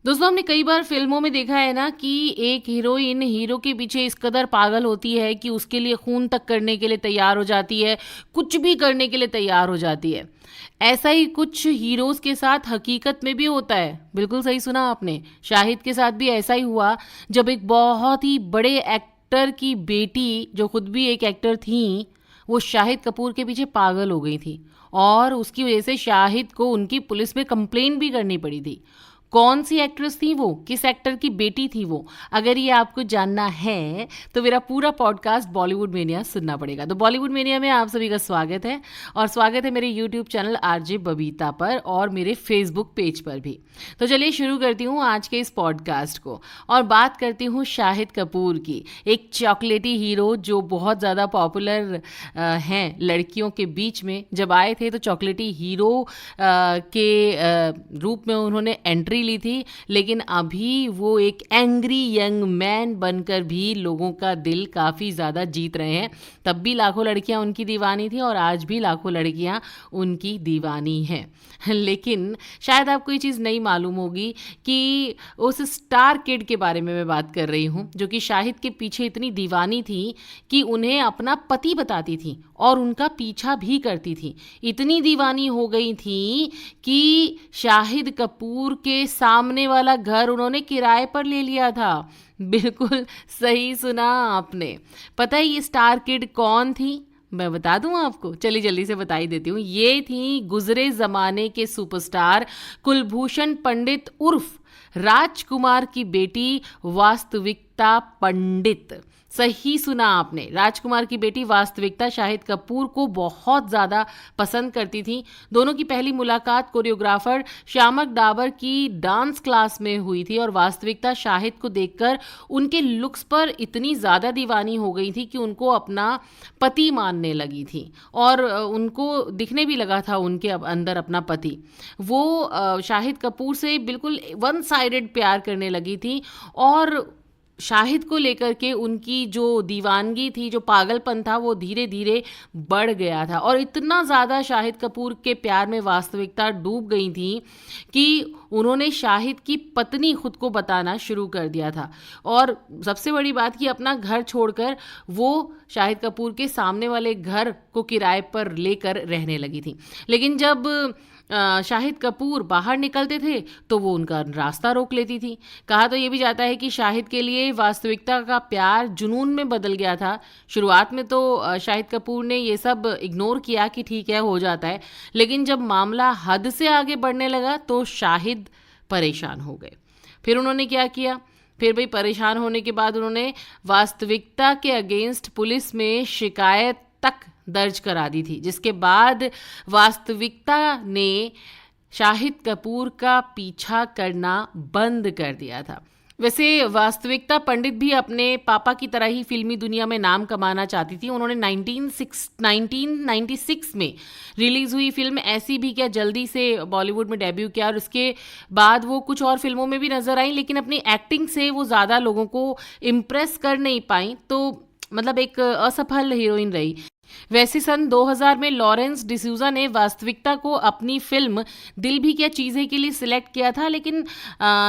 दोस्तों हमने कई बार फिल्मों में देखा है ना कि एक हीरोइन हीरो के पीछे इस कदर पागल होती है कि उसके लिए खून तक करने के लिए तैयार हो जाती है, कुछ भी करने के लिए तैयार हो जाती है। ऐसा ही कुछ हीरोज के साथ हकीकत में भी होता है। बिल्कुल सही सुना आपने। शाहिद के साथ भी ऐसा ही हुआ जब एक बहुत ही बड़े एक्टर की बेटी, जो खुद भी एक एक्टर थी, वो शाहिद कपूर के पीछे पागल हो गई थी और उसकी वजह से शाहिद को उनकी पुलिस में कंप्लेंट भी करनी पड़ी थी। कौन सी एक्ट्रेस थी वो, किस एक्टर की बेटी थी वो? अगर ये आपको जानना है तो मेरा पूरा पॉडकास्ट बॉलीवुड मेनिया सुनना पड़ेगा। तो बॉलीवुड मेनिया में आप सभी का स्वागत है और स्वागत है मेरे यूट्यूब चैनल आरजे बबीता पर और मेरे फेसबुक पेज पर भी। तो चलिए शुरू करती हूँ आज के इस पॉडकास्ट को और बात करती हूँ शाहिद कपूर की, एक चॉकलेटी हीरो जो बहुत ज़्यादा पॉपुलर हैं लड़कियों के बीच में। जब आए थे तो चॉकलेटी हीरो के रूप में उन्होंने एंट्री ली थी, लेकिन अभी वो एक एंग्री यंग मैन बनकर भी लोगों का दिल काफ़ी ज़्यादा जीत रहे हैं। तब भी लाखों लड़कियां उनकी दीवानी थी और आज भी लाखों लड़कियां उनकी दीवानी हैं। लेकिन शायद आपको ये चीज़ नहीं मालूम होगी कि उस स्टार किड के बारे में मैं बात कर रही हूँ जो कि शाहिद के पीछे इतनी दीवानी थी कि उन्हें अपना पति बताती थी और उनका पीछा भी करती थी। इतनी दीवानी हो गई थी कि शाहिद कपूर के सामने वाला घर उन्होंने किराए पर ले लिया था। बिल्कुल सही सुना आपने। पता है ये स्टार किड कौन थी? मैं बता दूं आपको, चलिए जल्दी से बता ही देती हूँ। ये थी गुजरे जमाने के सुपरस्टार कुलभूषण पंडित उर्फ राजकुमार की बेटी वास्तविकता पंडित। सही सुना आपने, राजकुमार की बेटी वास्तविकता शाहिद कपूर को बहुत ज़्यादा पसंद करती थी। दोनों की पहली मुलाकात कोरियोग्राफर श्यामक डाबर की डांस क्लास में हुई थी और वास्तविकता शाहिद को देखकर उनके लुक्स पर इतनी ज़्यादा दीवानी हो गई थी कि उनको अपना पति मानने लगी थी और उनको दिखने भी लगा था उनके अंदर अपना पति। वो शाहिद कपूर से बिल्कुल वन साइडेड प्यार करने लगी थी और शाहिद को लेकर के उनकी जो दीवानगी थी, जो पागलपन था, वो धीरे धीरे बढ़ गया था और इतना ज़्यादा शाहिद कपूर के प्यार में वास्तविकता डूब गई थी कि उन्होंने शाहिद की पत्नी खुद को बताना शुरू कर दिया था। और सबसे बड़ी बात कि अपना घर छोड़कर वो शाहिद कपूर के सामने वाले घर को किराए पर लेकर रहने लगी थी। लेकिन जब शाहिद कपूर बाहर निकलते थे तो वो उनका रास्ता रोक लेती थी। कहा तो ये भी जाता है कि शाहिद के लिए वास्तविकता का प्यार जुनून में बदल गया था। शुरुआत में तो शाहिद कपूर ने ये सब इग्नोर किया कि ठीक है हो जाता है, लेकिन जब मामला हद से आगे बढ़ने लगा तो शाहिद परेशान हो गए। फिर उन्होंने क्या किया? फिर भाई परेशान होने के बाद उन्होंने वास्तविकता के अगेंस्ट पुलिस में शिकायत तक दर्ज करा दी थी, जिसके बाद वास्तविकता ने शाहिद कपूर का पीछा करना बंद कर दिया था। वैसे वास्तविकता पंडित भी अपने पापा की तरह ही फिल्मी दुनिया में नाम कमाना चाहती थी। उन्होंने 1996 में रिलीज हुई फिल्म ऐसी भी क्या जल्दी से बॉलीवुड में डेब्यू किया और उसके बाद वो कुछ और फिल्मों में भी नजर आई, लेकिन अपनी एक्टिंग से वो ज़्यादा लोगों को इम्प्रेस कर नहीं पाई, तो मतलब एक असफल हीरोइन रही। वैसे सन 2000 में लॉरेंस डिसूजा ने वास्तविकता को अपनी फिल्म दिल भी क्या चीज़ें के लिए सिलेक्ट किया था, लेकिन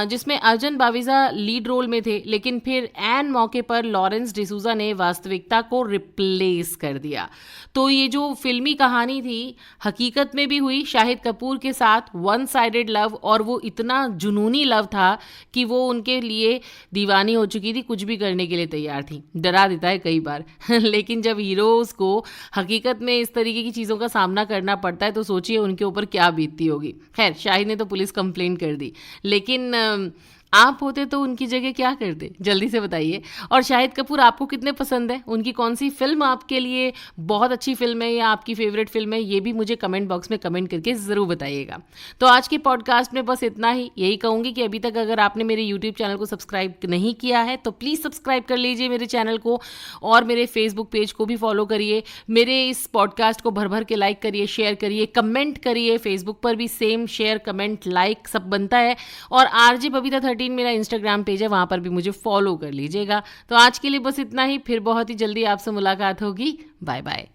जिसमें अर्जुन बाविजा लीड रोल में थे, लेकिन फिर एन मौके पर लॉरेंस डिसूजा ने वास्तविकता को रिप्लेस कर दिया। तो ये जो फिल्मी कहानी थी हकीकत में भी हुई शाहिद कपूर के साथ वन साइडेड लव, और वो इतना जुनूनी लव था कि वो उनके लिए दीवानी हो चुकी थी, कुछ भी करने के लिए तैयार थी। डरा देता है कई बार लेकिन जब हीरोज़ को हकीकत में इस तरीके की चीज़ों का सामना करना पड़ता है तो सोचिए उनके ऊपर क्या बीतती होगी। खैर शाहिद ने तो पुलिस कंप्लेंट कर दी, लेकिन आप होते तो उनकी जगह क्या करते? जल्दी से बताइए। और शाहिद कपूर आपको कितने पसंद है? उनकी कौन सी फिल्म आपके लिए बहुत अच्छी फिल्म है या आपकी फेवरेट फिल्म है? ये भी मुझे कमेंट बॉक्स में कमेंट करके ज़रूर बताइएगा। तो आज के पॉडकास्ट में बस इतना ही। यही कहूँगी कि अभी तक अगर आपने मेरे यूट्यूब चैनल को सब्सक्राइब नहीं किया है तो प्लीज़ सब्सक्राइब कर लीजिए मेरे चैनल को और मेरे फेसबुक पेज को भी फॉलो करिए। मेरे इस पॉडकास्ट को भर भर के लाइक करिए, शेयर करिए, कमेंट करिए। फेसबुक पर भी सेम शेयर, कमेंट, लाइक सब बनता है। और आरजे बबीता 13 मेरा इंस्टाग्राम पेज है, वहां पर भी मुझे फॉलो कर लीजिएगा। तो आज के लिए बस इतना ही, फिर बहुत ही जल्दी आपसे मुलाकात होगी। Bye bye.